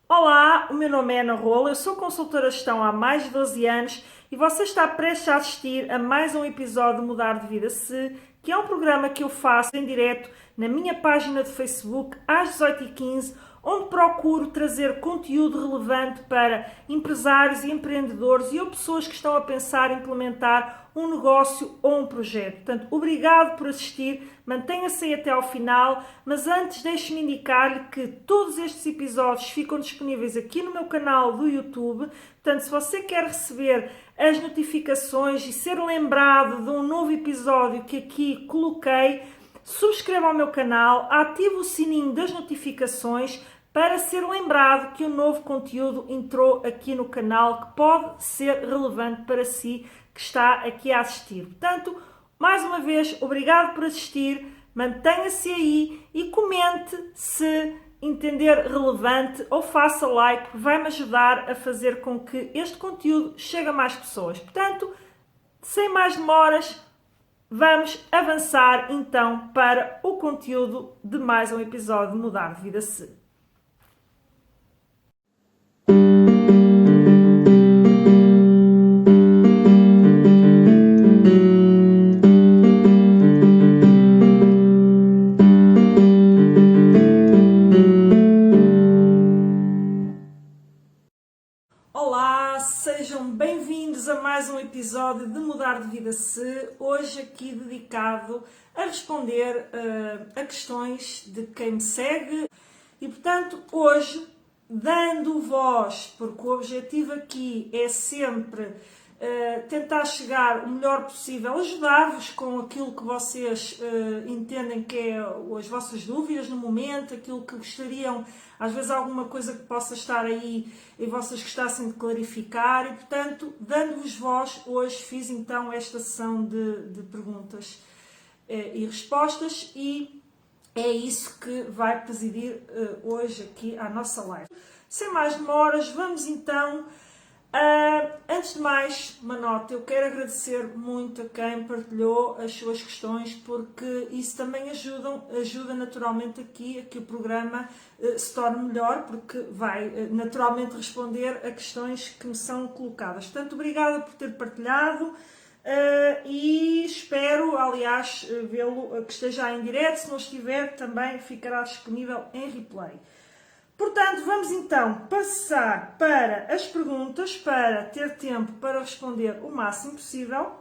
Olá, o meu nome é Ana Rola, eu sou consultora de gestão há mais de 12 anos e você está prestes a assistir a mais um episódio de Mudar de Vida Se, que é um programa que eu faço em direto na minha página de Facebook às 18h15, onde procuro trazer conteúdo relevante para empresários e empreendedores ou pessoas que estão a pensar em implementar um negócio ou um projeto. Portanto, obrigado por assistir, mantenha-se aí até ao final, mas antes deixe-me indicar-lhe que todos estes episódios ficam disponíveis aqui no meu canal do YouTube. Portanto, se você quer receber as notificações e ser lembrado de um novo episódio que aqui coloquei, subscreva o meu canal, ative o sininho das notificações para ser lembrado que um novo conteúdo entrou aqui no canal que pode ser relevante para si que está aqui a assistir. Portanto, mais uma vez, obrigado por assistir, mantenha-se aí e comente se entender relevante ou faça like, vai-me ajudar a fazer com que este conteúdo chegue a mais pessoas. Portanto, sem mais demoras, vamos avançar então para o conteúdo de mais um episódio de Mudar de Vida Se. Olá, sejam bem-vindos a mais um episódio de Mudar de Vida Se, hoje aqui dedicado a responder a questões de quem me segue e, portanto, hoje, dando voz, porque o objetivo aqui é sempre tentar chegar o melhor possível, ajudar-vos com aquilo que vocês entendem que é as vossas dúvidas no momento, aquilo que gostariam, às vezes alguma coisa que possa estar aí e vocês gostassem de clarificar e, portanto, dando-vos voz, hoje fiz então esta sessão de perguntas e respostas e é isso que vai presidir hoje aqui a nossa live. Sem mais demoras, vamos então. Antes de mais, uma nota, eu quero agradecer muito a quem partilhou as suas questões, porque isso também ajuda naturalmente aqui a que o programa se torne melhor, porque vai naturalmente responder a questões que me são colocadas. Portanto, obrigada por ter partilhado e espero, aliás, vê-lo que esteja em direto. Se não estiver, também ficará disponível em replay. Portanto, vamos então passar para as perguntas, para ter tempo para responder o máximo possível.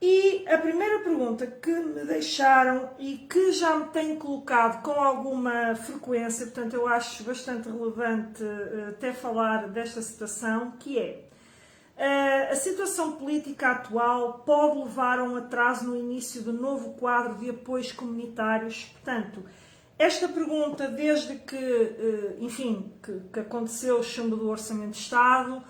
E a primeira pergunta que me deixaram e que já me têm colocado com alguma frequência, portanto eu acho bastante relevante até falar desta situação, que é: a situação política atual pode levar a um atraso no início do novo quadro de apoios comunitários? Portanto, esta pergunta, desde que, enfim, que aconteceu o chumbo do Orçamento de Estado,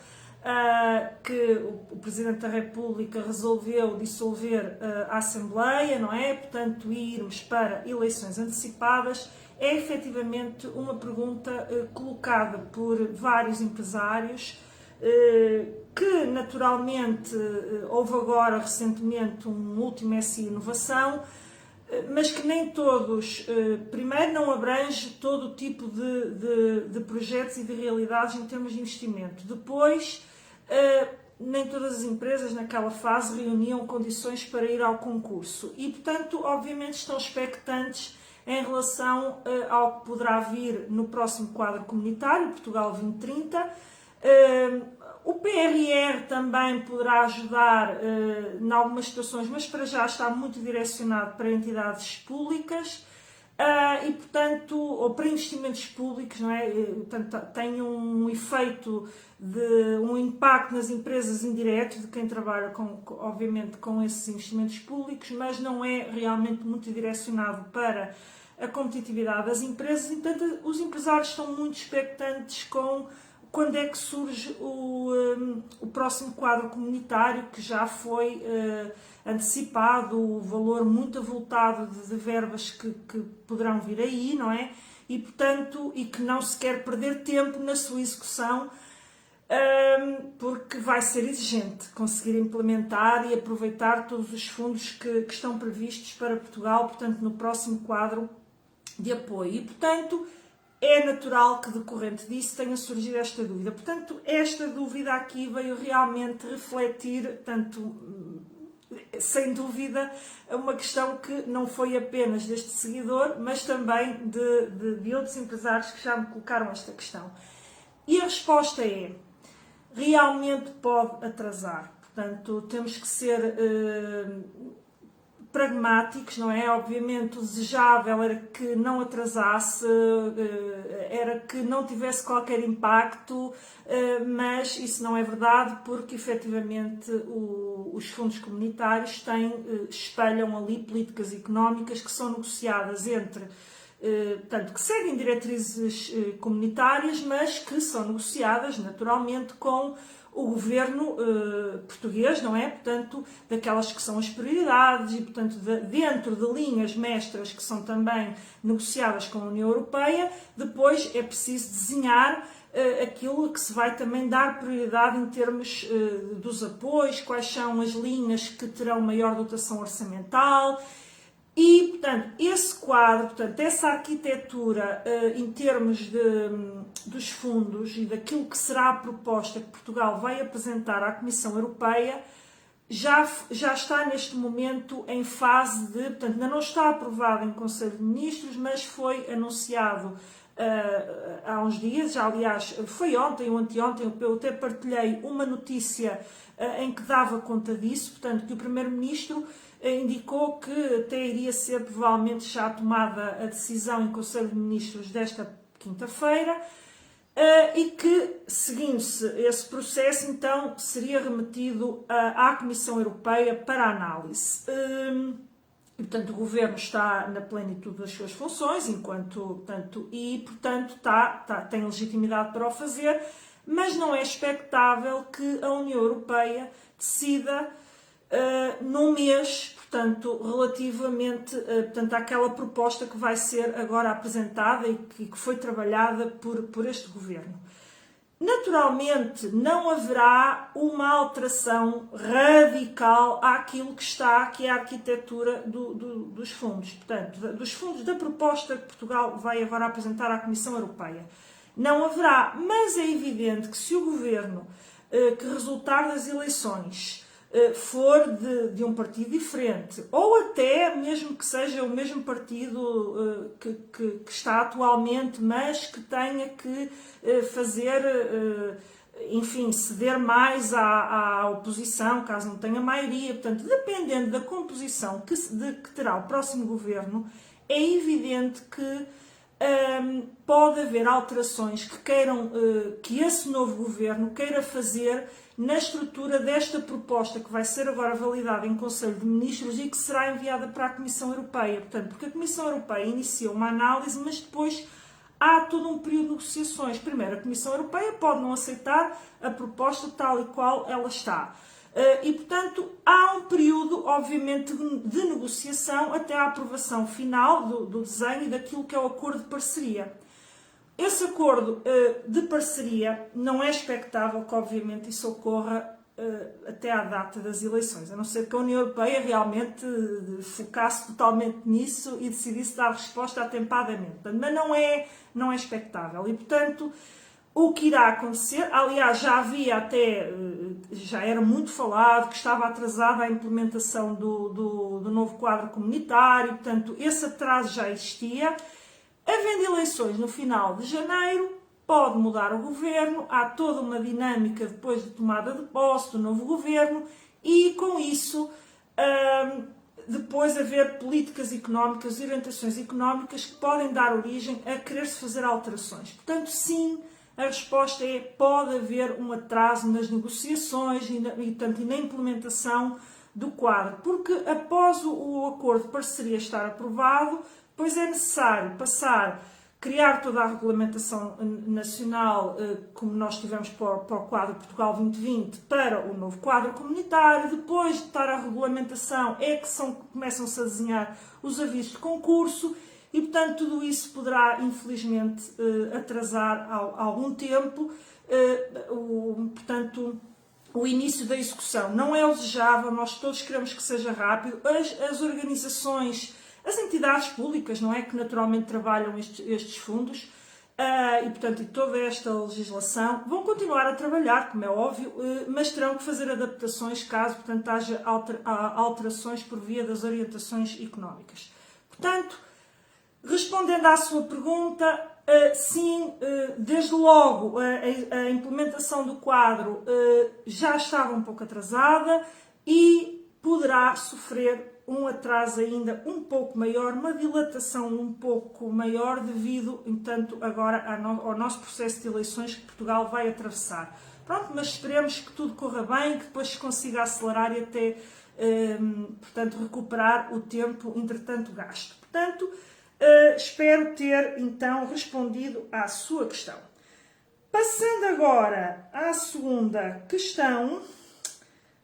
que o Presidente da República resolveu dissolver a Assembleia, não é? Portanto, irmos para eleições antecipadas, é efetivamente uma pergunta colocada por vários empresários, que naturalmente houve agora recentemente um último SI Inovação, mas que nem todos, primeiro não abrange todo o tipo de projetos e de realidades em termos de investimento. Depois, nem todas as empresas naquela fase reuniam condições para ir ao concurso e, portanto, obviamente estão expectantes em relação ao que poderá vir no próximo quadro comunitário, Portugal 2030. O PRR também poderá ajudar em algumas situações, mas para já está muito direcionado para entidades públicas e, portanto, ou para investimentos públicos, não é? Portanto, tem um efeito de um impacto nas empresas indireto de quem trabalha, obviamente, com esses investimentos públicos, mas não é realmente muito direcionado para a competitividade das empresas. Portanto, os empresários estão muito expectantes com quando é que surge o próximo quadro comunitário, que já foi antecipado, o valor muito avultado de verbas que poderão vir aí, não é? E, portanto, e que não se quer perder tempo na sua execução, porque vai ser exigente conseguir implementar e aproveitar todos os fundos que estão previstos para Portugal, portanto, no próximo quadro de apoio. E, portanto, é natural que decorrente disso tenha surgido esta dúvida. Portanto, esta dúvida aqui veio realmente refletir, tanto, sem dúvida, uma questão que não foi apenas deste seguidor, mas também de outros empresários que já me colocaram esta questão. E a resposta é, realmente pode atrasar. Portanto, temos que ser pragmáticos, não é? Obviamente o desejável era que não atrasasse, era que não tivesse qualquer impacto, mas isso não é verdade, porque efetivamente os fundos comunitários espelham ali políticas económicas que são negociadas entre, portanto, que seguem diretrizes comunitárias, mas que são negociadas naturalmente com o governo português, não é? Portanto, daquelas que são as prioridades e, portanto, dentro de linhas mestras que são também negociadas com a União Europeia, depois é preciso desenhar aquilo que se vai também dar prioridade em termos dos apoios, quais são as linhas que terão maior dotação orçamental. E, portanto, esse quadro, portanto, essa arquitetura em termos dos fundos e daquilo que será a proposta que Portugal vai apresentar à Comissão Europeia, já está neste momento em fase de, portanto, ainda não está aprovado em Conselho de Ministros, mas foi anunciado há uns dias, já, aliás, foi ontem ou anteontem, eu até partilhei uma notícia em que dava conta disso, portanto, que o Primeiro-Ministro indicou que até iria ser provavelmente já tomada a decisão em Conselho de Ministros desta quinta-feira e que, seguindo-se esse processo, então seria remetido à Comissão Europeia para análise. E, portanto, o Governo está na plenitude das suas funções, portanto, tem legitimidade para o fazer, mas não é expectável que a União Europeia decida num mês, portanto, relativamente portanto, àquela proposta que vai ser agora apresentada e que foi trabalhada por este Governo. Naturalmente, não haverá uma alteração radical àquilo que está, que é a arquitetura dos fundos. Portanto, dos fundos da proposta que Portugal vai agora apresentar à Comissão Europeia. Não haverá, mas é evidente que se o Governo que resultar das eleições for de um partido diferente, ou até mesmo que seja o mesmo partido que está atualmente, mas que tenha que fazer, enfim, ceder mais à oposição, caso não tenha maioria, portanto, dependendo da composição que terá o próximo governo, é evidente que pode haver alterações que esse novo governo queira fazer na estrutura desta proposta que vai ser agora validada em Conselho de Ministros e que será enviada para a Comissão Europeia. Portanto, porque a Comissão Europeia inicia uma análise, mas depois há todo um período de negociações. Primeiro, a Comissão Europeia pode não aceitar a proposta tal e qual ela está. E, portanto, há um período, obviamente, de negociação até à aprovação final do desenho e daquilo que é o acordo de parceria. Esse acordo de parceria não é expectável que, obviamente, isso ocorra até à data das eleições, a não ser que a União Europeia realmente focasse totalmente nisso e decidisse dar resposta atempadamente. Mas não é expectável. E, portanto, o que irá acontecer, aliás, já era muito falado que estava atrasada a implementação do novo quadro comunitário, portanto, esse atraso já existia. Havendo eleições no final de janeiro, pode mudar o governo, há toda uma dinâmica depois de tomada de posse do novo governo e, com isso, depois haver políticas económicas e orientações económicas que podem dar origem a querer-se fazer alterações. Portanto, sim, a resposta é pode haver um atraso nas negociações e na implementação do quadro, porque após o acordo de parceria estar aprovado, pois é necessário criar toda a regulamentação nacional, como nós tivemos para o quadro Portugal 2020, para o novo quadro comunitário. Depois de estar a regulamentação é que começam-se a desenhar os avisos de concurso e, portanto, tudo isso poderá, infelizmente, atrasar algum tempo, portanto, o início da execução. Não é o desejável, nós todos queremos que seja rápido. As organizações, as entidades públicas, não é, que naturalmente trabalham estes fundos, e portanto, toda esta legislação, vão continuar a trabalhar, como é óbvio, mas terão que fazer adaptações caso, portanto, haja alterações por via das orientações económicas. Portanto, respondendo à sua pergunta, sim, desde logo a implementação do quadro já estava um pouco atrasada e poderá sofrer um atraso ainda um pouco maior, uma dilatação um pouco maior devido, portanto, agora ao nosso processo de eleições que Portugal vai atravessar. Pronto, mas esperemos que tudo corra bem, que depois se consiga acelerar e até, portanto, recuperar o tempo, entretanto, gasto. Portanto, espero ter, então, respondido à sua questão. Passando agora à segunda questão.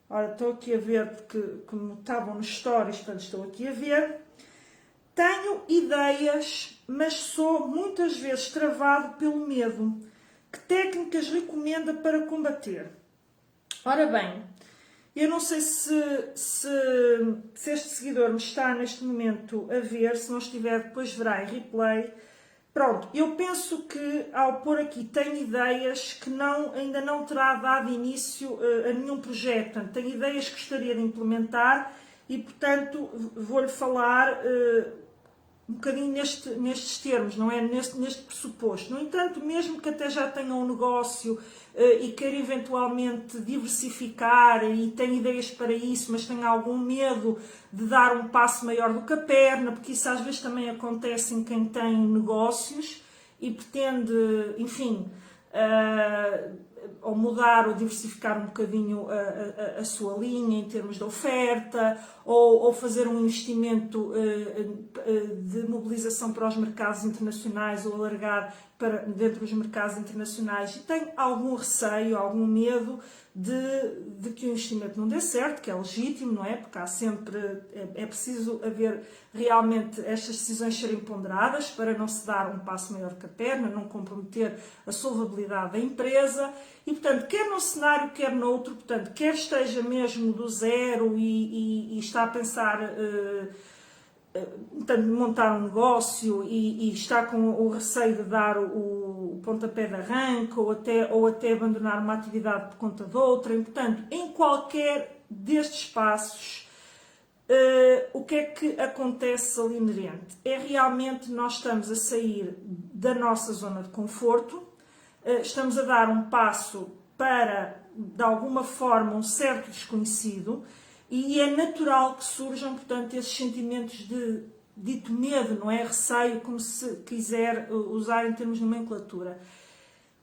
Ora, estou aqui a ver, porque como estavam nos stories, portanto estou aqui a ver. Tenho ideias, mas sou muitas vezes travado pelo medo. Que técnicas recomenda para combater? Ora bem, eu não sei se este seguidor me está neste momento a ver, se não estiver depois verá em replay. Pronto, eu penso que ao pôr aqui tenho ideias que ainda não terá dado início a nenhum projeto. Portanto, tenho ideias que gostaria de implementar e, portanto, vou-lhe falar um bocadinho nestes termos, não é? Neste pressuposto. No entanto, mesmo que até já tenha um negócio e queira eventualmente diversificar e tenha ideias para isso, mas tenha algum medo de dar um passo maior do que a perna, porque isso às vezes também acontece em quem tem negócios e pretende, enfim, ou mudar ou diversificar um bocadinho a sua linha em termos de oferta, ou fazer um investimento de mobilização para os mercados internacionais ou alargar para dentro dos mercados internacionais e tem algum receio, algum medo de que o investimento não dê certo, que é legítimo, não é? Porque há sempre, é preciso haver realmente estas decisões serem ponderadas para não se dar um passo maior que a perna, não comprometer a solvabilidade da empresa e, portanto, quer num cenário, quer noutro, portanto, quer esteja mesmo do zero e está a pensar portanto, montar um negócio e está com o receio de dar o pontapé de arranque ou até abandonar uma atividade por conta de outra. E, portanto, em qualquer destes passos, o que é que acontece ali inerente? É realmente nós estamos a sair da nossa zona de conforto, estamos a dar um passo para, de alguma forma, um certo desconhecido, e é natural que surjam, portanto, esses sentimentos de dito medo, não é? Receio, como se quiser usar em termos de nomenclatura.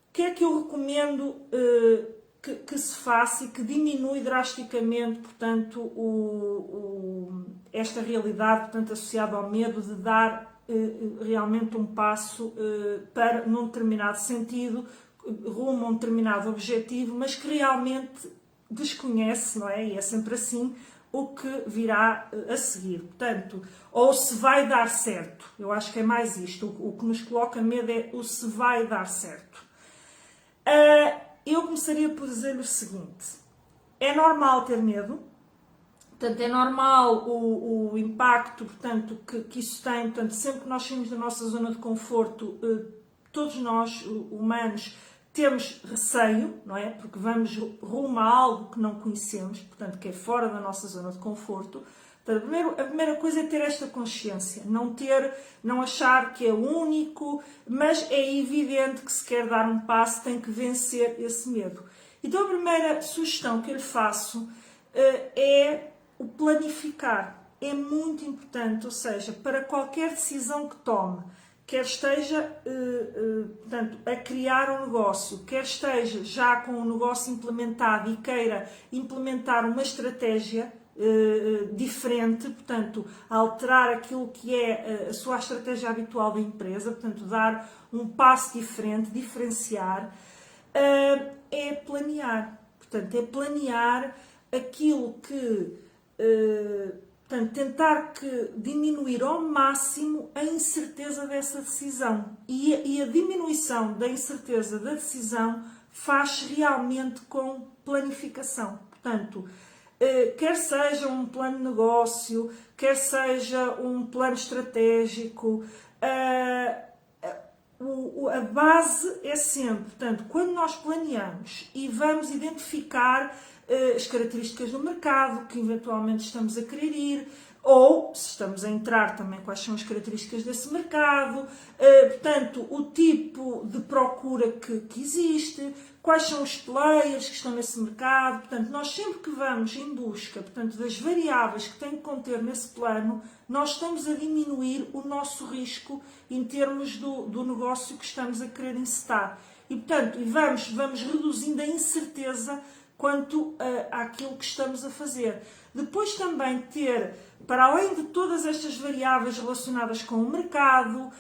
O que é que eu recomendo que se faça e que diminui drasticamente, portanto, esta realidade, portanto, associada ao medo de dar realmente um passo para, num determinado sentido, rumo a um determinado objetivo, mas que realmente desconhece, não é? E é sempre assim, o que virá a seguir. Portanto, ou se vai dar certo. Eu acho que é mais isto. O que nos coloca medo é o se vai dar certo. Eu começaria por dizer-lhe o seguinte. É normal ter medo. Portanto, é normal o impacto, portanto, que isso tem. Portanto, sempre que nós saímos da nossa zona de conforto, todos nós, humanos, temos receio, não é? Porque vamos rumo a algo que não conhecemos, portanto, que é fora da nossa zona de conforto. Portanto, a primeira coisa é ter esta consciência, não achar que é único, mas é evidente que se quer dar um passo, tem que vencer esse medo. Então, a primeira sugestão que eu lhe faço é o planificar. É muito importante, ou seja, para qualquer decisão que tome, quer esteja portanto, a criar um negócio, quer esteja já com o negócio implementado e queira implementar uma estratégia diferente, portanto, alterar aquilo que é a sua estratégia habitual da empresa, portanto, dar um passo diferente, diferenciar, é planear. Portanto, é planear aquilo que... Portanto, tentar diminuir ao máximo a incerteza dessa decisão. E a diminuição da incerteza da decisão faz-se realmente com planificação. Portanto, quer seja um plano de negócio, quer seja um plano estratégico, a base é sempre, portanto, quando nós planeamos e vamos identificar as características do mercado que eventualmente estamos a querer ir, ou se estamos a entrar também quais são as características desse mercado, portanto, o tipo de procura que existe, quais são os players que estão nesse mercado, portanto, nós sempre que vamos em busca, portanto, das variáveis que tem que conter nesse plano, nós estamos a diminuir o nosso risco em termos do negócio que estamos a querer encetar. E, portanto, vamos reduzindo a incerteza quanto àquilo que estamos a fazer. Depois também ter, para além de todas estas variáveis relacionadas com o mercado,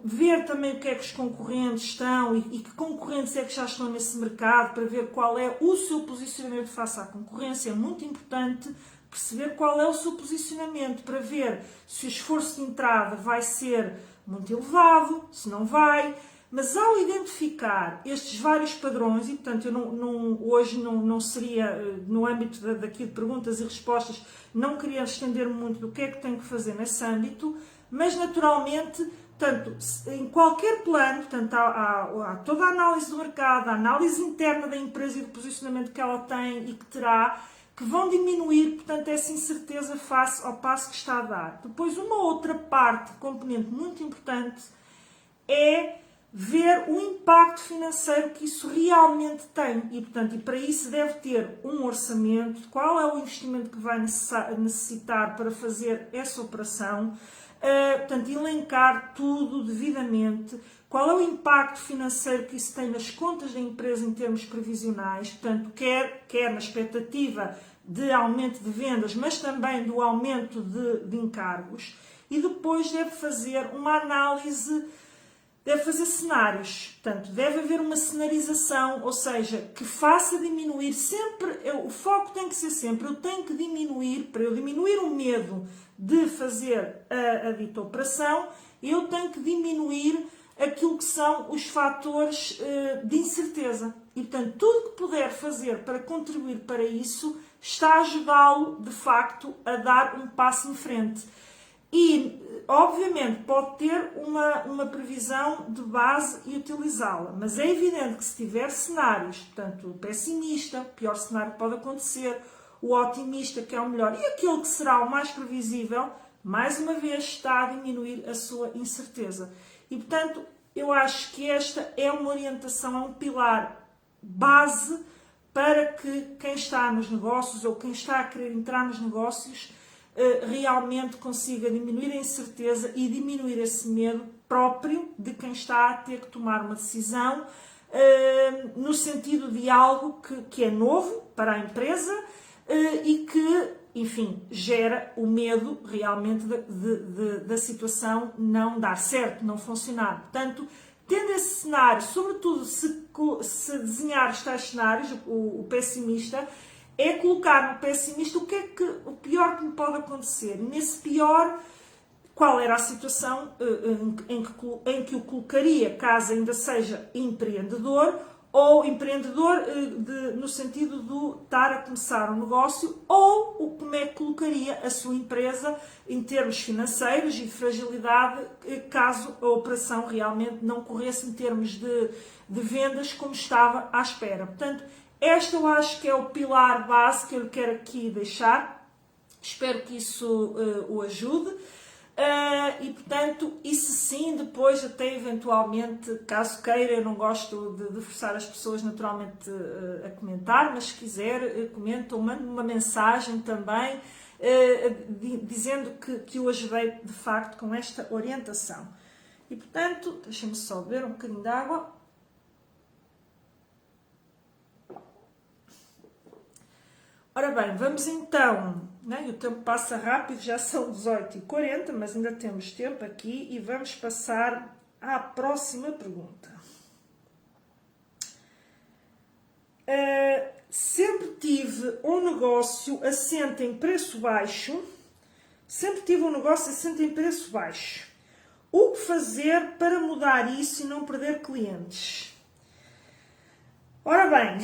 ver também o que é que os concorrentes estão e que concorrentes é que já estão nesse mercado, para ver qual é o seu posicionamento face à concorrência. É muito importante perceber qual é o seu posicionamento, para ver se o esforço de entrada vai ser muito elevado, se não vai. Mas ao identificar estes vários padrões, e portanto eu hoje não seria, no âmbito daqui de perguntas e respostas, não queria estender muito do que é que tenho que fazer nesse âmbito, mas naturalmente, portanto, em qualquer plano, portanto, há toda a análise do mercado, a análise interna da empresa e do posicionamento que ela tem e que terá, que vão diminuir, portanto, essa incerteza face ao passo que está a dar. Depois, uma outra parte, componente muito importante, é ver o impacto financeiro que isso realmente tem e, portanto, e para isso deve ter um orçamento de qual é o investimento que vai necessitar para fazer essa operação, portanto, elencar tudo devidamente, qual é o impacto financeiro que isso tem nas contas da empresa em termos previsionais, portanto, quer na expectativa de aumento de vendas, mas também do aumento de encargos, e depois deve fazer uma análise. Deve fazer cenários, portanto, deve haver uma cenarização, ou seja, que faça diminuir sempre, o foco tem que ser sempre, eu tenho que diminuir, para eu diminuir o medo de fazer a dita operação, eu tenho que diminuir aquilo que são os fatores de incerteza. E, portanto, tudo que puder fazer para contribuir para isso, está a ajudá-lo, de facto, a dar um passo em frente. E, obviamente, pode ter uma previsão de base e utilizá-la, mas é evidente que se tiver cenários, portanto, o pessimista, o pior cenário que pode acontecer, o otimista, que é o melhor, e aquele que será o mais previsível, mais uma vez está a diminuir a sua incerteza. E, portanto, eu acho que esta é uma orientação, é um pilar base para que quem está nos negócios ou quem está a querer entrar nos negócios realmente consiga diminuir a incerteza e diminuir esse medo próprio de quem está a ter que tomar uma decisão no sentido de algo que é novo para a empresa e que, enfim, gera o medo realmente da situação não dar certo, não funcionar. Portanto, tendo esse cenário, sobretudo se desenhar os tais cenários, o pessimista, é colocar no pessimista o pior que me pode acontecer. Nesse pior, qual era a situação em que o colocaria, caso ainda seja empreendedor, ou empreendedor no sentido de estar a começar um negócio, ou como é que colocaria a sua empresa em termos financeiros e de fragilidade, caso a operação realmente não corresse em termos de vendas como estava à espera. Portanto, esta eu acho que é o pilar base que eu lhe quero aqui deixar. Espero que isso o ajude. E, portanto, isso sim, depois até eventualmente, caso queira, eu não gosto de forçar as pessoas naturalmente a comentar, mas se quiser, comenta ou manda uma mensagem também, dizendo que o ajudei de facto com esta orientação. E, portanto, deixem-me só beber um bocadinho de água. Ora bem, vamos então, né? O tempo passa rápido, já são 18h40, mas ainda temos tempo aqui e vamos passar à próxima pergunta. Sempre tive um negócio assente em preço baixo, O que fazer para mudar isso e não perder clientes? Ora bem...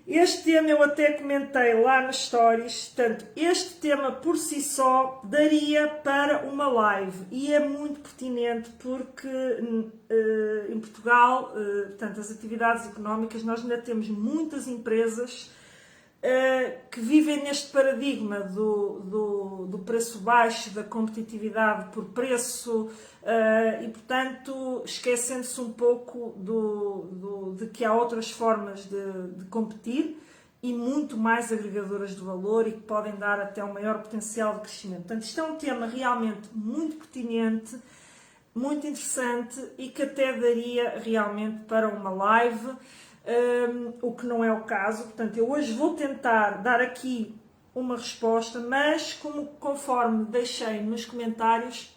Este tema eu até comentei lá nas stories, portanto, este tema por si só daria para uma live e é muito pertinente porque em Portugal, portanto, as atividades económicas, nós ainda temos muitas empresas que vivem neste paradigma do preço baixo, da competitividade por preço e, portanto, esquecendo-se um pouco de que há outras formas de competir e muito mais agregadoras de valor e que podem dar até um maior potencial de crescimento. Portanto, isto é um tema realmente muito pertinente, muito interessante e que até daria realmente para uma live. O que não é o caso, portanto eu hoje vou tentar dar aqui uma resposta, mas conforme deixei nos comentários,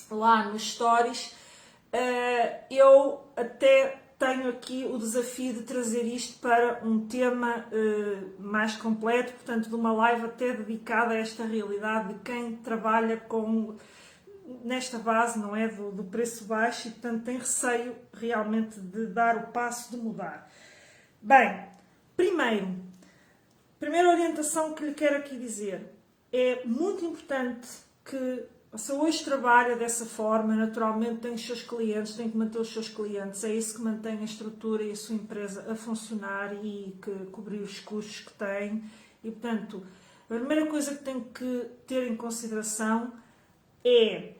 lá nos stories, eu até tenho aqui o desafio de trazer isto para um tema mais completo, portanto de uma live até dedicada a esta realidade de quem trabalha nesta base, não é, do preço baixo e portanto tem receio realmente de dar o passo de mudar. Bem, primeira orientação que lhe quero aqui dizer, é muito importante que você hoje trabalha dessa forma, naturalmente tem os seus clientes, tem que manter os seus clientes, é isso que mantém a estrutura e a sua empresa a funcionar e que cobrir os custos que tem e portanto, a primeira coisa que tem que ter em consideração é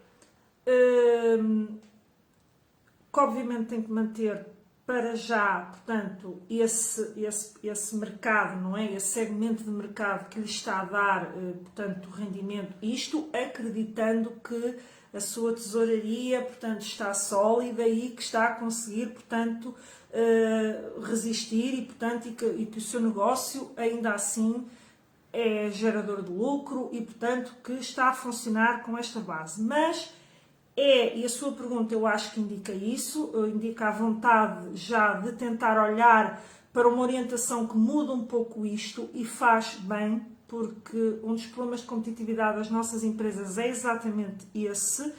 que obviamente tem que manter para já, portanto, esse mercado, não é? Esse segmento de mercado que lhe está a dar, portanto, rendimento, isto acreditando que a sua tesouraria, portanto, está sólida e que está a conseguir, portanto, resistir e, portanto, e que o seu negócio ainda assim é gerador de lucro e, portanto, que está a funcionar com esta base. Mas e a sua pergunta eu acho que indica isso, indica a vontade já de tentar olhar para uma orientação que muda um pouco isto e faz bem, porque um dos problemas de competitividade das nossas empresas é exatamente esse.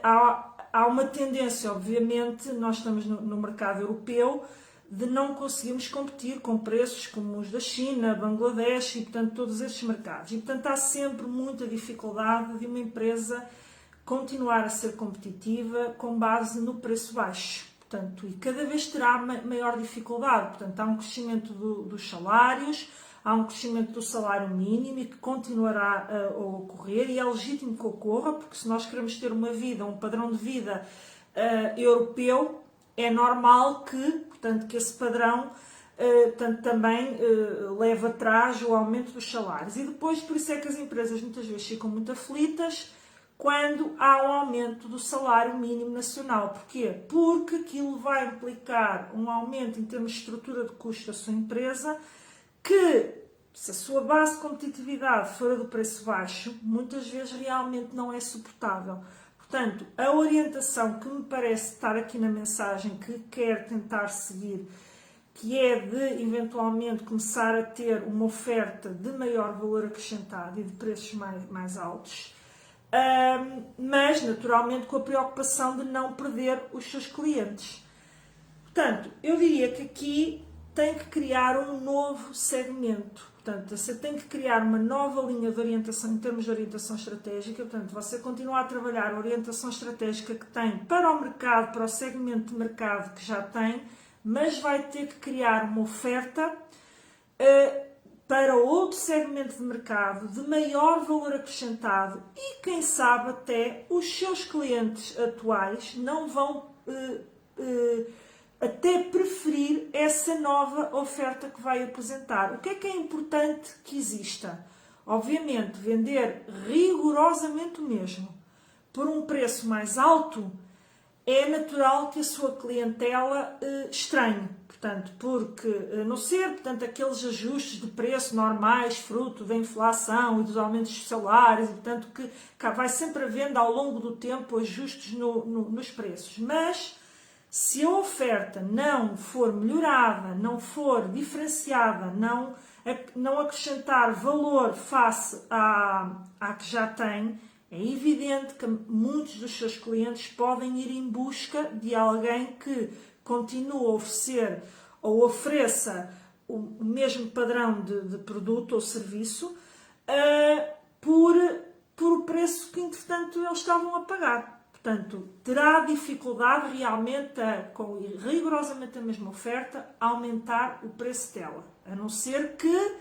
Há uma tendência, obviamente, nós estamos no mercado europeu, de não conseguirmos competir com preços como os da China, Bangladesh e, portanto, todos esses mercados. E, portanto, há sempre muita dificuldade de uma empresa continuar a ser competitiva com base no preço baixo, portanto, e cada vez terá maior dificuldade, portanto, há um crescimento dos salários, há um crescimento do salário mínimo e que continuará a ocorrer e é legítimo que ocorra, porque se nós queremos ter uma vida, um padrão de vida europeu, é normal portanto, que esse padrão portanto, também leve atrás o aumento dos salários. E depois, por isso é que as empresas muitas vezes ficam muito aflitas quando há um aumento do salário mínimo nacional. Porquê? Porque aquilo vai implicar um aumento em termos de estrutura de custos da sua empresa que, se a sua base de competitividade for a do preço baixo, muitas vezes realmente não é suportável. Portanto, a orientação que me parece estar aqui na mensagem que quer tentar seguir, que é de eventualmente começar a ter uma oferta de maior valor acrescentado e de preços mais altos, mas naturalmente com a preocupação de não perder os seus clientes. Portanto, eu diria que aqui tem que criar um novo segmento. Portanto, você tem que criar uma nova linha de orientação em termos de orientação estratégica. Portanto, você continua a trabalhar a orientação estratégica que tem para o mercado, para o segmento de mercado que já tem, mas vai ter que criar uma oferta para outro segmento de mercado de maior valor acrescentado e, quem sabe, até os seus clientes atuais não vão até preferir essa nova oferta que vai apresentar. O que é importante que exista? Obviamente, vender rigorosamente o mesmo por um preço mais alto é natural que a sua clientela estranhe. Portanto, porque, a não ser, portanto, aqueles ajustes de preço normais, fruto da inflação e dos aumentos de salários, e, portanto, que vai sempre havendo ao longo do tempo ajustes nos preços. Mas, se a oferta não for melhorada, não for diferenciada, não acrescentar valor face à que já tem, é evidente que muitos dos seus clientes podem ir em busca de alguém que continue a oferecer ou ofereça o mesmo padrão de produto ou serviço por o preço que, entretanto, eles estavam a pagar. Portanto, terá dificuldade realmente, com rigorosamente a mesma oferta, a aumentar o preço dela. A não ser que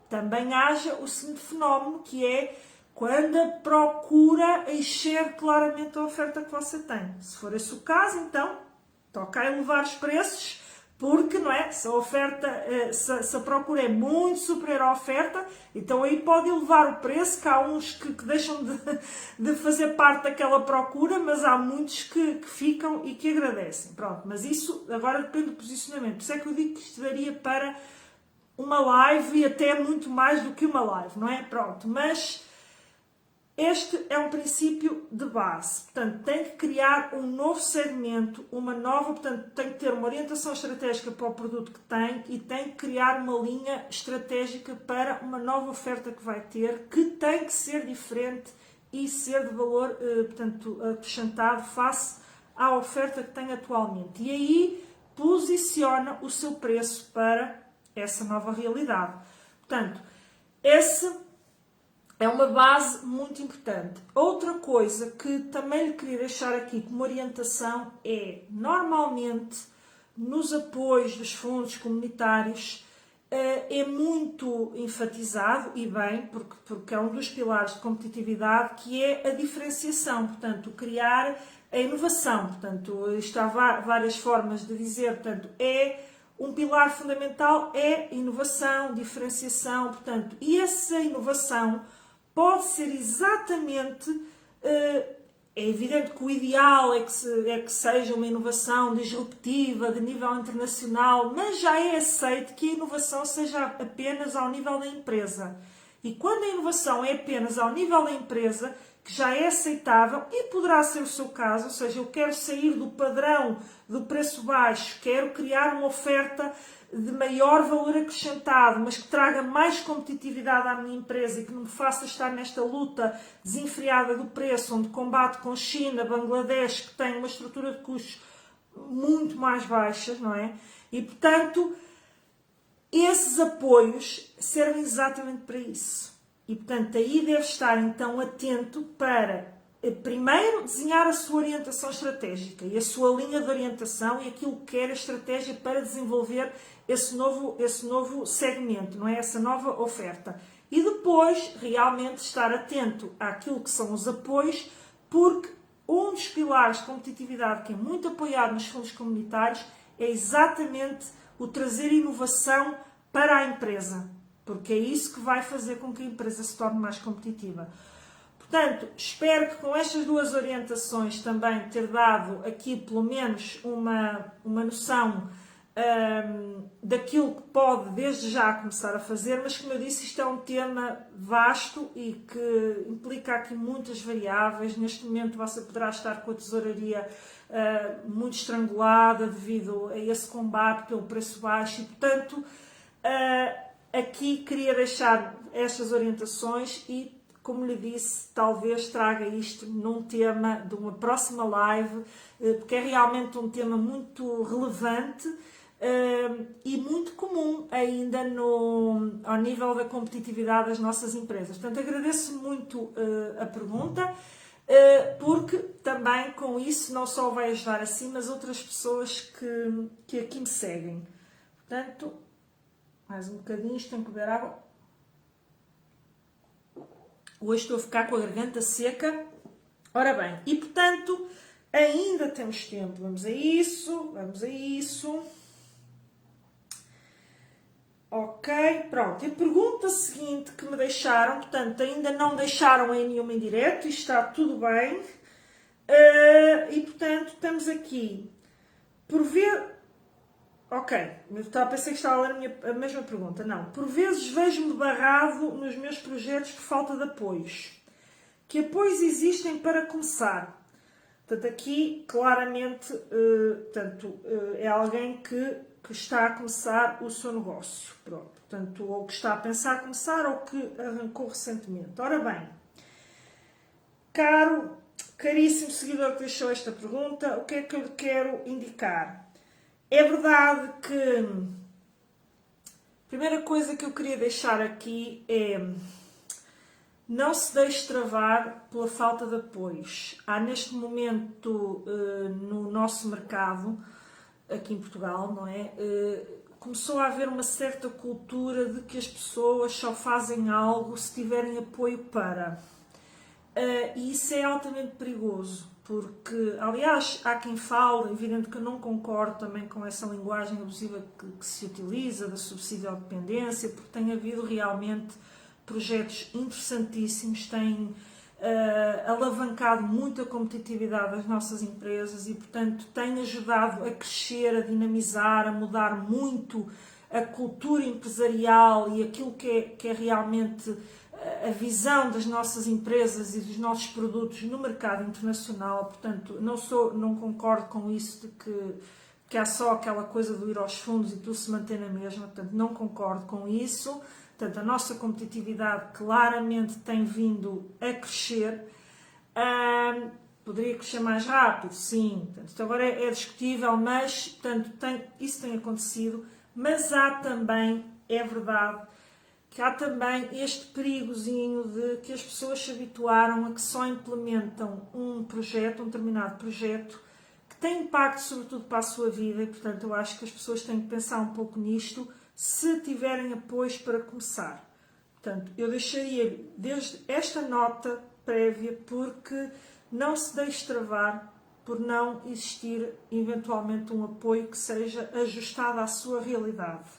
também haja o seguinte fenómeno, que é quando a procura excede claramente a oferta que você tem. Se for esse o caso, então, toca a elevar os preços, porque, não é? Se a oferta, se a procura é muito superior à oferta, então aí pode elevar o preço, que há uns que deixam de fazer parte daquela procura, mas há muitos que ficam e que agradecem. Pronto, mas isso agora depende do posicionamento. Por isso é que eu digo que isto daria para uma live e até muito mais do que uma live, não é? Pronto, mas este é um princípio de base. Portanto, tem que criar um novo segmento, uma nova, portanto, tem que ter uma orientação estratégica para o produto que tem e tem que criar uma linha estratégica para uma nova oferta que vai ter, que tem que ser diferente e ser de valor, portanto, acrescentado face à oferta que tem atualmente. E aí posiciona o seu preço para essa nova realidade. Portanto, esse é uma base muito importante. Outra coisa que também lhe queria deixar aqui como orientação é, normalmente, nos apoios dos fundos comunitários, é muito enfatizado, e bem, porque é um dos pilares de competitividade, que é a diferenciação, portanto, criar a inovação. Portanto, isto há várias formas de dizer, portanto, um pilar fundamental é inovação, diferenciação, portanto, e essa inovação pode ser exatamente, é evidente que o ideal é que seja uma inovação disruptiva, de nível internacional, mas já é aceito que a inovação seja apenas ao nível da empresa. E quando a inovação é apenas ao nível da empresa, que já é aceitável, e poderá ser o seu caso, ou seja, eu quero sair do padrão do preço baixo, quero criar uma oferta de maior valor acrescentado, mas que traga mais competitividade à minha empresa e que não me faça estar nesta luta desenfreada do preço, onde combate com China, Bangladesh, que tem uma estrutura de custos muito mais baixas, não é? E, portanto, esses apoios servem exatamente para isso. E, portanto, aí deve estar, então, atento para, primeiro, desenhar a sua orientação estratégica e a sua linha de orientação e aquilo que quer a estratégia para desenvolver esse novo segmento, não é? Essa nova oferta. E depois, realmente, estar atento àquilo que são os apoios, porque um dos pilares de competitividade que é muito apoiado nos fundos comunitários é exatamente o trazer inovação para a empresa, porque é isso que vai fazer com que a empresa se torne mais competitiva. Portanto, espero que com estas duas orientações também ter dado aqui pelo menos uma noção daquilo que pode desde já começar a fazer, mas como eu disse, isto é um tema vasto e que implica aqui muitas variáveis. Neste momento você poderá estar com a tesouraria muito estrangulada devido a esse combate pelo preço baixo e, portanto, aqui queria deixar estas orientações e, como lhe disse, talvez traga isto num tema de uma próxima live, porque é realmente um tema muito relevante e muito comum ainda ao nível da competitividade das nossas empresas. Portanto, agradeço muito a pergunta, porque também com isso não só vai ajudar a si, mas outras pessoas que aqui me seguem. Portanto, mais um bocadinho, tenho que beber água. Hoje estou a ficar com a garganta seca. Ora bem, e portanto, ainda temos tempo. Vamos a isso, vamos a isso. Ok, pronto. E a pergunta seguinte que me deixaram, portanto, ainda não deixaram em nenhuma indireto, isto está tudo bem. E portanto, estamos aqui. Por ver. Ok, pensei que estava a ler a mesma pergunta. Não. Por vezes vejo-me barrado nos meus projetos por falta de apoios. Que apoios existem para começar? Portanto, aqui, claramente, é alguém que está a começar o seu negócio. Pronto. Portanto, ou que está a pensar começar ou que arrancou recentemente. Ora bem, caríssimo seguidor que deixou esta pergunta, o que é que eu lhe quero indicar? É verdade que Primeira coisa que eu queria deixar aqui é: não se deixe travar pela falta de apoios. Há neste momento no nosso mercado, aqui em Portugal, não é? Começou a haver uma certa cultura de que as pessoas só fazem algo se tiverem apoio para. E isso é altamente perigoso, porque, aliás, há quem fale, evidente que eu não concordo também com essa linguagem abusiva que se utiliza, da subsídio-dependência, porque tem havido realmente projetos interessantíssimos, têm alavancado muito a competitividade das nossas empresas e, portanto, tem ajudado a crescer, a dinamizar, a mudar muito a cultura empresarial e aquilo que é realmente a visão das nossas empresas e dos nossos produtos no mercado internacional. Portanto, não concordo com isso de que há só aquela coisa do ir aos fundos e tudo se mantém na mesma. Portanto, não concordo com isso. Portanto, a nossa competitividade claramente tem vindo a crescer. Poderia crescer mais rápido? Sim. Portanto, isto agora é discutível, mas portanto, isso tem acontecido. Mas há também, é verdade, que há também este perigozinho de que as pessoas se habituaram a que só implementam um projeto, um determinado projeto, que tem impacto sobretudo para a sua vida e, portanto, eu acho que as pessoas têm que pensar um pouco nisto, se tiverem apoios para começar. Portanto, eu deixaria desde esta nota prévia, porque não se deixe travar por não existir eventualmente um apoio que seja ajustado à sua realidade.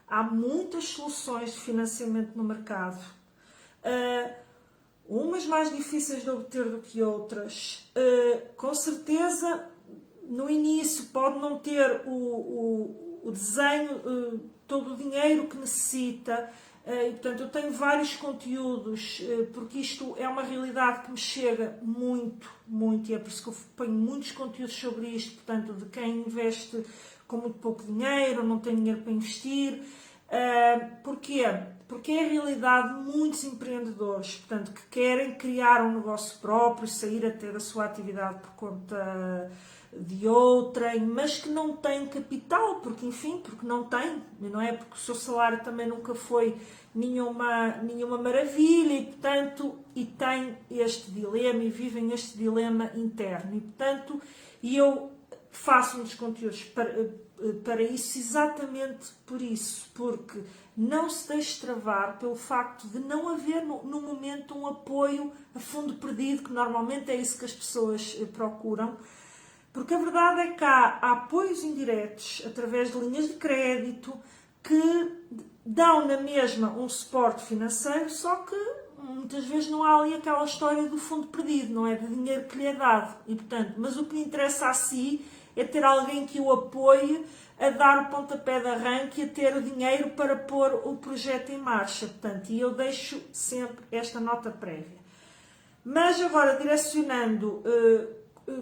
Há muitas soluções de financiamento no mercado, umas mais difíceis de obter do que outras. Com certeza, no início pode não ter o desenho, todo o dinheiro que necessita, e portanto eu tenho vários conteúdos, porque isto é uma realidade que me chega muito, muito, e é por isso que eu ponho muitos conteúdos sobre isto, portanto, de quem investe com muito pouco dinheiro, não tem dinheiro para investir. Porquê? Porque é a realidade de muitos empreendedores, portanto, que querem criar um negócio próprio, sair até da sua atividade por conta de outrem, mas que não têm capital, porque enfim, porque não têm, não é? Porque o seu salário também nunca foi nenhuma maravilha e, portanto, e têm este dilema e vivem este dilema interno e, portanto, eu faço uns conteúdos para isso exatamente por isso, porque não se deixe travar pelo facto de não haver no momento um apoio a fundo perdido, que normalmente é isso que as pessoas procuram, porque a verdade é que há apoios indiretos através de linhas de crédito que dão na mesma um suporte financeiro, só que muitas vezes não há ali aquela história do fundo perdido, não é? De dinheiro que lhe é dado. E, portanto, mas o que lhe interessa a si é ter alguém que o apoie a dar o pontapé de arranque e a ter o dinheiro para pôr o projeto em marcha. Portanto, e eu deixo sempre esta nota prévia. Mas agora, direcionando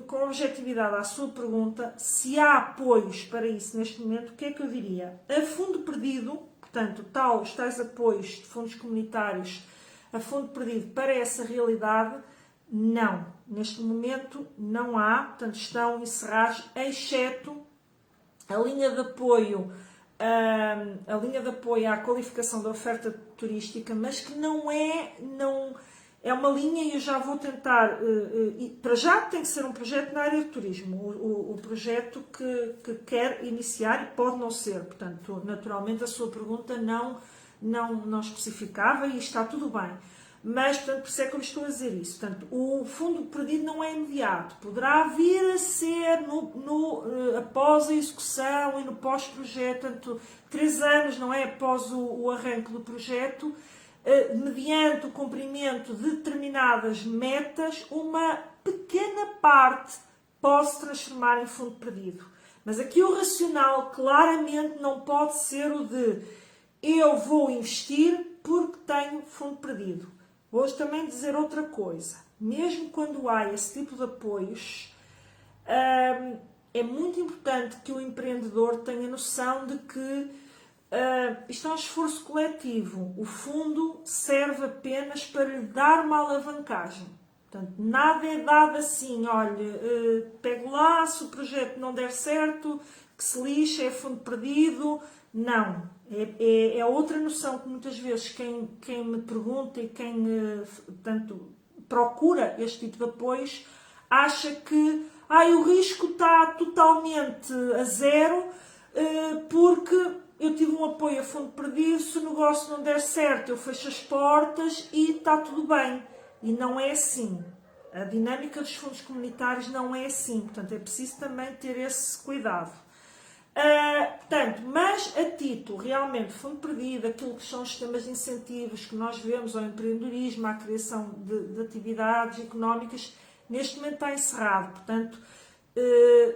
com objetividade à sua pergunta, se há apoios para isso neste momento, o que é que eu diria? A fundo perdido, portanto, os tais apoios de fundos comunitários a fundo perdido para essa realidade, não. Neste momento não há, portanto, estão encerrados, exceto a linha de apoio à qualificação da oferta turística, mas que não é uma linha, e eu já vou tentar, para já tem que ser um projeto na área de turismo, o projeto que quer iniciar, e pode não ser, portanto, naturalmente a sua pergunta não especificava e está tudo bem. Mas, portanto, por isso é que eu estou a dizer isso. Portanto, o fundo perdido não é imediato. Poderá vir a ser após a execução e no pós-projeto, portanto, 3 anos, não é? Após o arranque do projeto, mediante o cumprimento de determinadas metas, uma pequena parte pode se transformar em fundo perdido. Mas aqui o racional claramente não pode ser o de eu vou investir porque tenho fundo perdido. Vou também dizer outra coisa. Mesmo quando há esse tipo de apoios, é muito importante que o empreendedor tenha noção de que isto é um esforço coletivo. O fundo serve apenas para lhe dar uma alavancagem. Portanto, nada é dado assim, olha, pego lá, se o projeto não der certo, que se lixa, é fundo perdido. Não. É outra noção que muitas vezes quem me pergunta e quem, portanto, procura este tipo de apoios, acha que o risco está totalmente a zero, porque eu tive um apoio a fundo perdido, se o negócio não der certo, eu fecho as portas e está tudo bem. E não é assim. A dinâmica dos fundos comunitários não é assim. Portanto, é preciso também ter esse cuidado. Portanto, mas a título realmente fundo perdido, aquilo que são os sistemas de incentivos que nós vemos ao empreendedorismo, à criação de atividades económicas, neste momento está encerrado. Portanto,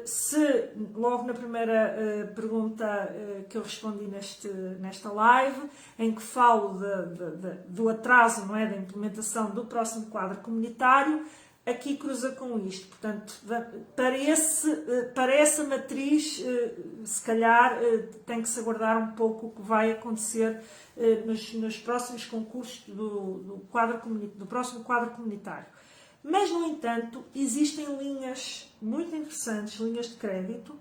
se logo na primeira pergunta que eu respondi nesta live, em que falo do atraso, não é, da implementação do próximo quadro comunitário, aqui cruza com isto. Portanto, para essa matriz, se calhar tem que se aguardar um pouco o que vai acontecer nos próximos concursos do próximo quadro comunitário. Mas, no entanto, existem linhas muito interessantes, linhas de crédito,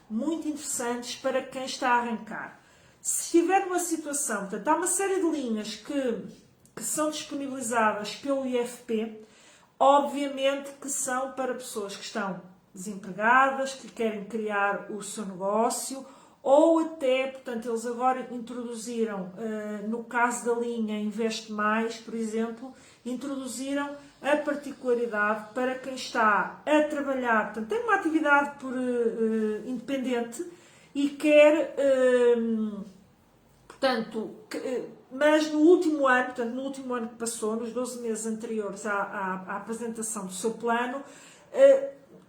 muito interessantes para quem está a arrancar. Se estiver numa situação, portanto, há uma série de linhas que são disponibilizadas pelo IFP, obviamente que são para pessoas que estão desempregadas, que querem criar o seu negócio, ou até, portanto, eles agora introduziram, no caso da linha Investe Mais, por exemplo, introduziram a particularidade para quem está a trabalhar, portanto, tem uma atividade independente e quer, portanto, mas no último ano, portanto, no último ano que passou, nos 12 meses anteriores à apresentação do seu plano,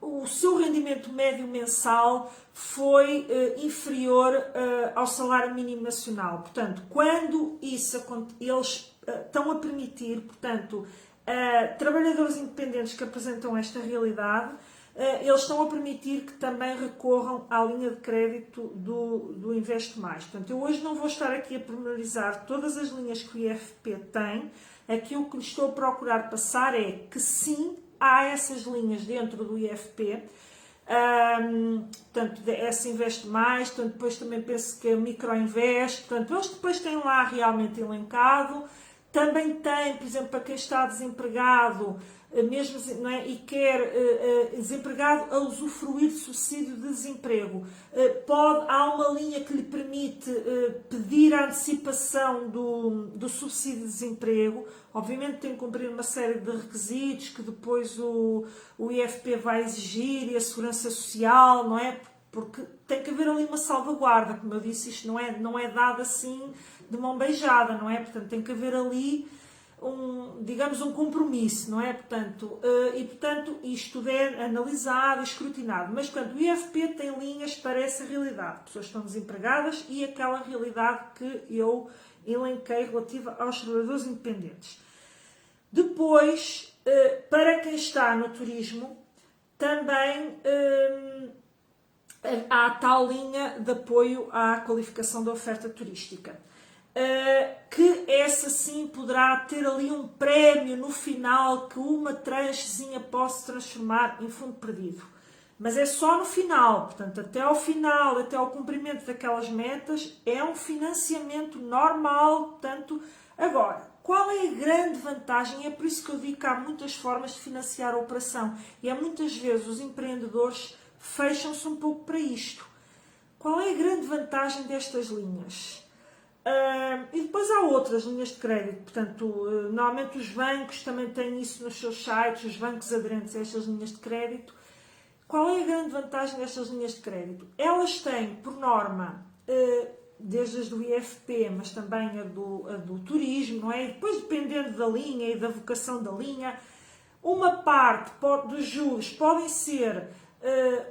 o seu rendimento médio mensal foi inferior ao salário mínimo nacional. Portanto, quando isso acontece, eles estão a permitir, portanto, trabalhadores independentes que apresentam esta realidade, eles estão a permitir que também recorram à linha de crédito do Investe Mais. Portanto, eu hoje não vou estar aqui a pormenorizar todas as linhas que o IFP tem. Aqui o que lhe estou a procurar passar é que sim, há essas linhas dentro do IFP. Portanto, essa Investe Mais, portanto, depois também penso que a Microinvest, portanto, eles depois têm lá realmente elencado. Também tem, por exemplo, para quem está desempregado, mesmo, não é, e quer desempregado a usufruir de subsídio de desemprego. Há uma linha que lhe permite pedir a antecipação do subsídio de desemprego. Obviamente tem que cumprir uma série de requisitos que depois o IFP vai exigir, e a Segurança Social, não é? Porque tem que haver ali uma salvaguarda, como eu disse, isto não é dado assim de mão beijada, não é? Portanto, tem que haver ali digamos, um compromisso, não é? Portanto, isto é analisado, escrutinado. Mas, portanto, o IFP tem linhas para essa realidade. Pessoas que estão desempregadas e aquela realidade que eu elenquei relativa aos trabalhadores independentes. Depois, para quem está no turismo, também há a tal linha de apoio à qualificação da oferta turística. Que essa sim poderá ter ali um prémio no final, que uma tranchezinha possa transformar em fundo perdido. Mas é só no final, portanto, até ao final, até ao cumprimento daquelas metas, é um financiamento normal. Portanto, agora, qual é a grande vantagem? É por isso que eu digo que há muitas formas de financiar a operação, e muitas vezes os empreendedores fecham-se um pouco para isto. Qual é a grande vantagem destas linhas? E depois há outras linhas de crédito, portanto, normalmente os bancos também têm isso nos seus sites, os bancos aderentes a estas linhas de crédito. Qual é a grande vantagem destas linhas de crédito? Elas têm, por norma, desde as do IFP, mas também a do turismo, não é? E depois, dependendo da linha e da vocação da linha, uma parte dos juros podem ser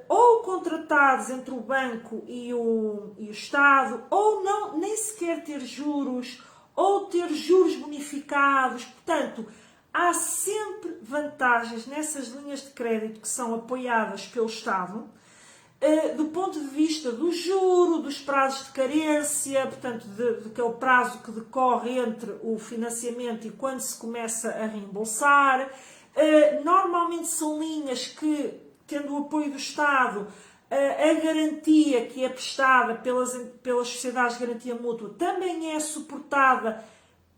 ou contratados entre o banco e o Estado, ou não, nem sequer ter juros, ou ter juros bonificados. Portanto, há sempre vantagens nessas linhas de crédito que são apoiadas pelo Estado, do ponto de vista do juro, dos prazos de carência, portanto, daquele prazo que decorre entre o financiamento e quando se começa a reembolsar, Normalmente são linhas que, tendo o apoio do Estado, a garantia que é prestada pelas sociedades de garantia mútua também é suportada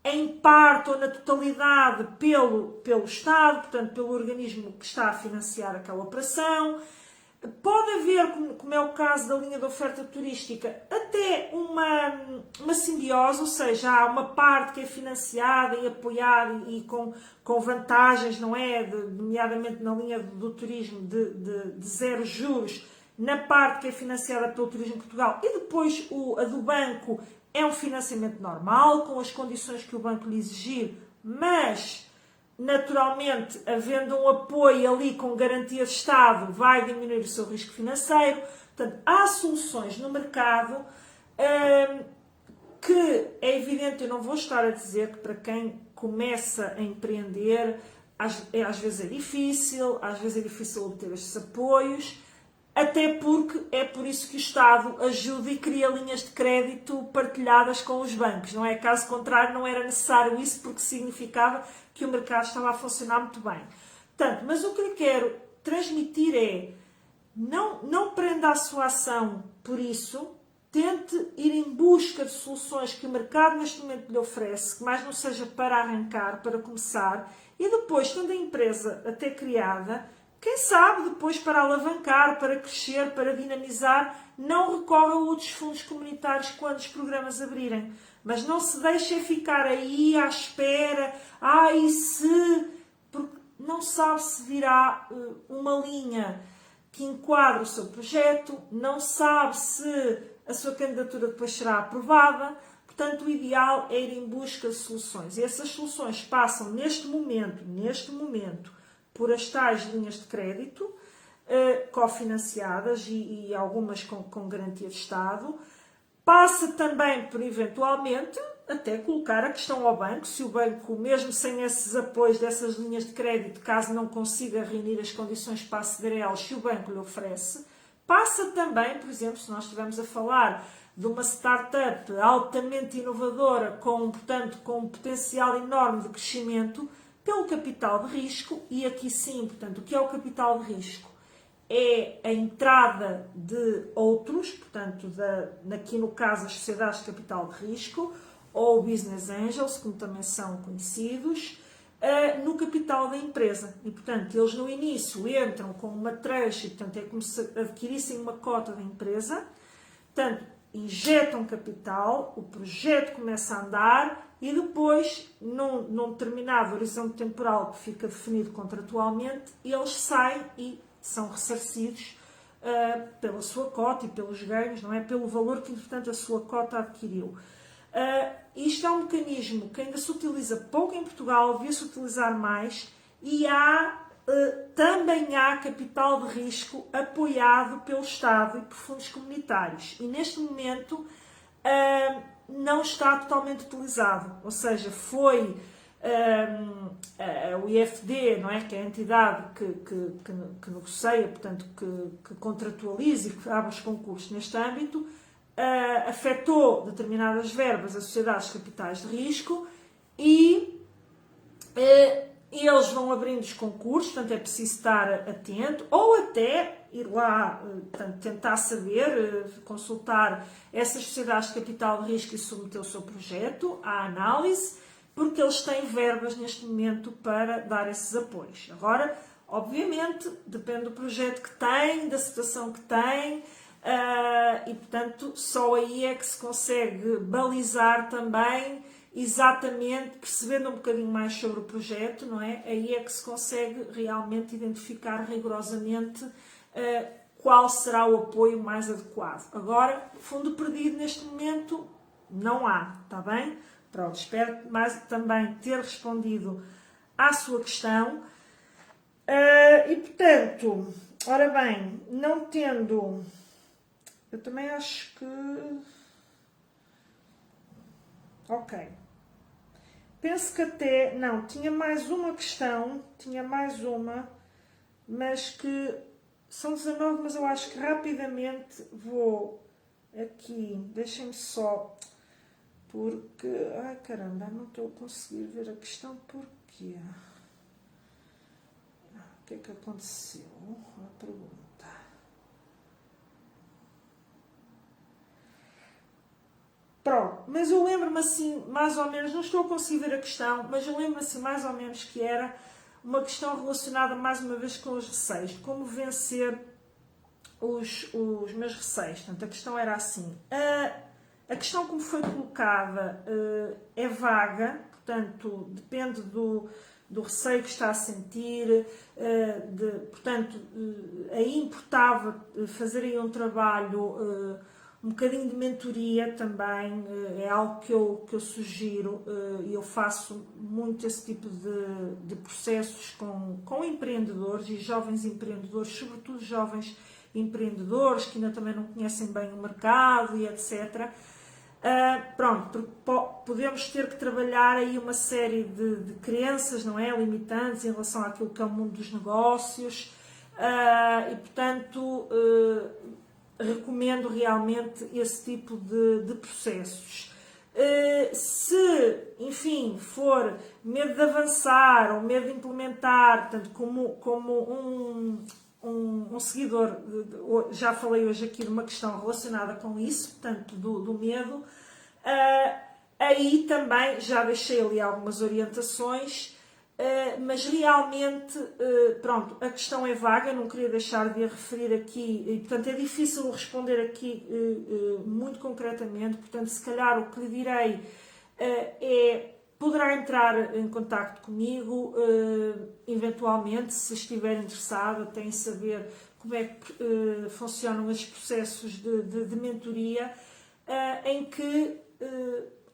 em parte ou na totalidade pelo Estado, portanto, pelo organismo que está a financiar aquela operação. Pode haver, como é o caso da linha de oferta turística, até uma simbiose, ou seja, há uma parte que é financiada e apoiada e com vantagens, não é? Nomeadamente na linha do turismo de zero juros, na parte que é financiada pelo Turismo de Portugal, e depois a do banco é um financiamento normal, com as condições que o banco lhe exigir, mas naturalmente, havendo um apoio ali com garantia de Estado, vai diminuir o seu risco financeiro. Portanto, há soluções no mercado que é evidente, eu não vou estar a dizer que para quem começa a empreender, às vezes é difícil obter estes apoios, até porque é por isso que o Estado ajuda e cria linhas de crédito partilhadas com os bancos, não é? Caso contrário, não era necessário isso, porque significava que o mercado estava a funcionar muito bem. Portanto, mas o que eu quero transmitir é, não prenda a sua ação por isso, tente ir em busca de soluções que o mercado neste momento lhe oferece, que mais não seja para arrancar, para começar, e depois, tendo a empresa até criada, quem sabe depois para alavancar, para crescer, para dinamizar, não recorra a outros fundos comunitários quando os programas abrirem. Mas não se deixe ficar aí à espera, e se... Porque não sabe se virá uma linha que enquadre o seu projeto, não sabe se a sua candidatura depois será aprovada. Portanto, o ideal é ir em busca de soluções. E essas soluções passam neste momento, por as tais linhas de crédito, cofinanciadas e algumas com garantia de Estado. Passa também por, eventualmente, até colocar a questão ao banco, se o banco, mesmo sem esses apoios dessas linhas de crédito, caso não consiga reunir as condições para aceder a elas, se o banco lhe oferece. Passa também, por exemplo, se nós estivermos a falar de uma startup altamente inovadora, portanto, com um potencial enorme de crescimento, pelo capital de risco, e aqui sim, portanto, o que é o capital de risco? É a entrada de outros, portanto, aqui no caso as sociedades de capital de risco, ou business angels, como também são conhecidos, no capital da empresa. E, portanto, eles no início entram com uma tranche, portanto, é como se adquirissem uma cota da empresa, portanto, injetam capital, o projeto começa a andar e depois, num determinado horizonte temporal que fica definido contratualmente, eles saem e são ressarcidos pela sua cota e pelos ganhos, não é? Pelo valor que, entretanto, a sua cota adquiriu. Isto é um mecanismo que ainda se utiliza pouco em Portugal, devia-se utilizar mais, e também há capital de risco apoiado pelo Estado e por fundos comunitários. E neste momento não está totalmente utilizado, ou seja, foi o IFD, não é? Que é a entidade que negocia, portanto, que contratualiza e que abre os concursos neste âmbito, afetou determinadas verbas a sociedades de capitais de risco e eles vão abrindo os concursos, portanto é preciso estar atento, ou até ir lá, portanto, tentar saber, consultar essas sociedades de capital de risco e submeter o seu projeto à análise, porque eles têm verbas neste momento para dar esses apoios. Agora, obviamente, depende do projeto que tem, da situação que tem, e portanto só aí é que se consegue balizar também exatamente, percebendo um bocadinho mais sobre o projeto, não é? Aí é que se consegue realmente identificar rigorosamente qual será o apoio mais adequado. Agora, fundo perdido neste momento não há, está bem? Pronto, espero também ter respondido à sua questão. E portanto, ora bem, não tendo... Eu também acho que... Ok. Penso que até... Não, tinha mais uma questão. Mas que... São 19, mas eu acho que rapidamente vou aqui... Deixem-me só... Porque... Ai, caramba, não estou a conseguir ver a questão. Porquê? que é que aconteceu? Uma pergunta. Pronto, mas eu lembro-me assim, mais ou menos, não estou a conseguir ver a questão, mas eu lembro-me assim, mais ou menos, que era uma questão relacionada, mais uma vez, com os receios. Como vencer os meus receios. Portanto, a questão era assim. A questão como foi colocada é vaga, portanto, depende do receio que está a sentir, portanto, aí importava fazer aí um trabalho, um bocadinho de mentoria também, é algo que eu sugiro, e eu faço muito esse tipo de processos com empreendedores e jovens empreendedores, sobretudo jovens empreendedores que ainda também não conhecem bem o mercado e etc. Pronto, podemos ter que trabalhar aí uma série de crenças, não é? Limitantes em relação àquilo que é o mundo dos negócios, e portanto recomendo realmente esse tipo de processos. Se, enfim, for medo de avançar ou medo de implementar, portanto, como um seguidor, já falei hoje aqui de uma questão relacionada com isso, portanto, do medo, aí também já deixei ali algumas orientações, mas realmente, pronto, a questão é vaga, não queria deixar de a referir aqui, e portanto é difícil responder aqui muito concretamente, portanto se calhar o que lhe direi poderá entrar em contacto comigo, eventualmente, se estiver interessado até em saber como é que funcionam esses processos de mentoria, em que,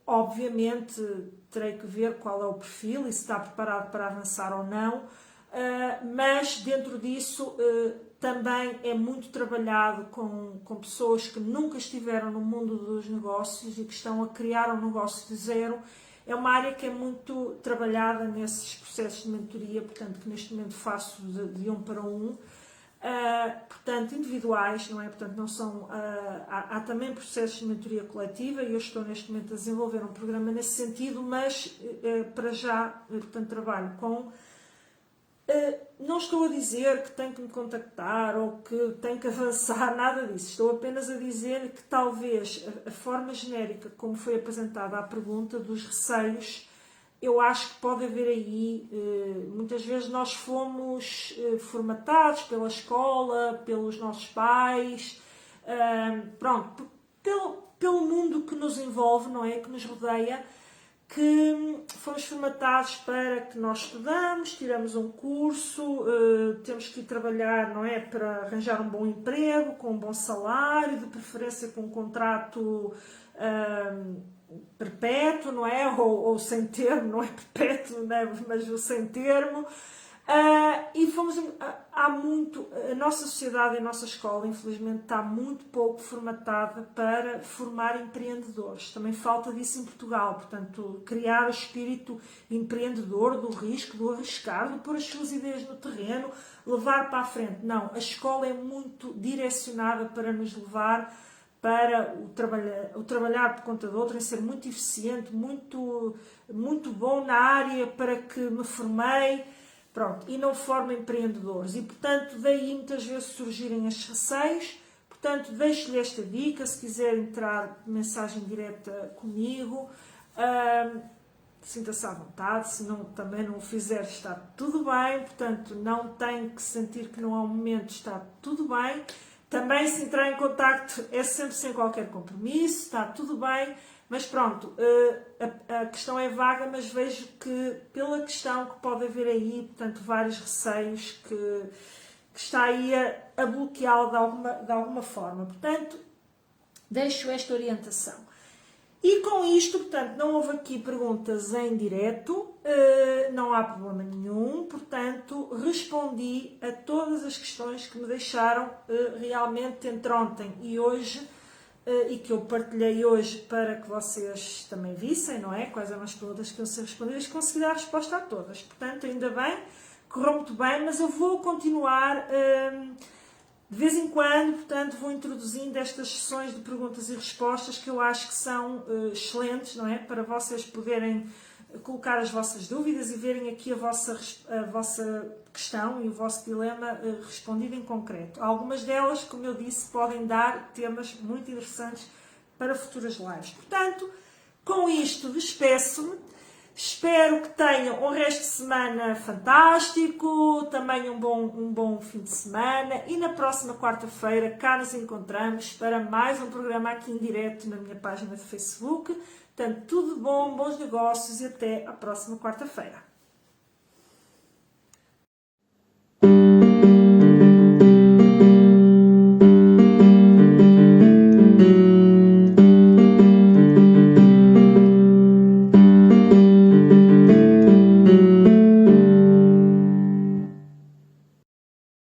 obviamente, terei que ver qual é o perfil e se está preparado para avançar ou não, mas dentro disso também é muito trabalhado com pessoas que nunca estiveram no mundo dos negócios e que estão a criar um negócio de zero. É uma área que é muito trabalhada nesses processos de mentoria, portanto, que neste momento faço de 1 para 1, portanto, individuais, não é? Portanto, não são, há também processos de mentoria coletiva e eu estou neste momento a desenvolver um programa nesse sentido, mas para já, portanto, trabalho com... não estou a dizer que tem que me contactar ou que tem que avançar, nada disso. Estou apenas a dizer que talvez a forma genérica como foi apresentada a pergunta dos receios, eu acho que pode haver aí, muitas vezes nós fomos formatados pela escola, pelos nossos pais, pronto, pelo mundo que nos envolve, não é? Que nos rodeia, que fomos formatados para que nós estudamos, tiramos um curso, temos que ir trabalhar, não é, para arranjar um bom emprego, com um bom salário, de preferência com um contrato perpétuo, não é, ou sem termo, não é perpétuo, não é? Mas o sem termo. E há muito, a nossa sociedade, a nossa escola, infelizmente, está muito pouco formatada para formar empreendedores. Também falta disso em Portugal, portanto, criar o espírito empreendedor, do risco, do arriscar, de pôr as suas ideias no terreno, levar para a frente. Não, a escola é muito direcionada para nos levar para o trabalhar por conta de outro, em ser muito eficiente, muito bom na área para que me formei, pronto, e não forma empreendedores. E, portanto, daí muitas vezes surgirem estes receios. Portanto, deixo-lhe esta dica, se quiser entrar mensagem direta comigo, sinta-se à vontade, se não, também não o fizer, está tudo bem, portanto, não tem que sentir que não há um momento, está tudo bem. Também se entrar em contacto é sempre sem qualquer compromisso, está tudo bem, mas pronto, a questão é vaga, mas vejo que pela questão que pode haver aí, portanto, vários receios que está aí a bloqueá-lo de alguma forma. Portanto, deixo esta orientação. E com isto, portanto, não houve aqui perguntas em direto, não há problema nenhum, portanto, respondi a todas as questões que me deixaram realmente entre ontem e hoje, e que eu partilhei hoje para que vocês também vissem, não é? Quais eram as perguntas que iam ser respondidas, consegui dar a resposta a todas. Portanto, ainda bem, correu muito bem, mas eu vou continuar... de vez em quando, portanto, vou introduzindo estas sessões de perguntas e respostas que eu acho que são excelentes, não é? Para vocês poderem colocar as vossas dúvidas e verem aqui a vossa questão e o vosso dilema respondido em concreto. Algumas delas, como eu disse, podem dar temas muito interessantes para futuras lives. Portanto, com isto despeço-me. Espero que tenham um resto de semana fantástico, também um bom fim de semana, e na próxima quarta-feira cá nos encontramos para mais um programa aqui em direto na minha página de Facebook. Portanto, tudo de bom, bons negócios e até a próxima quarta-feira.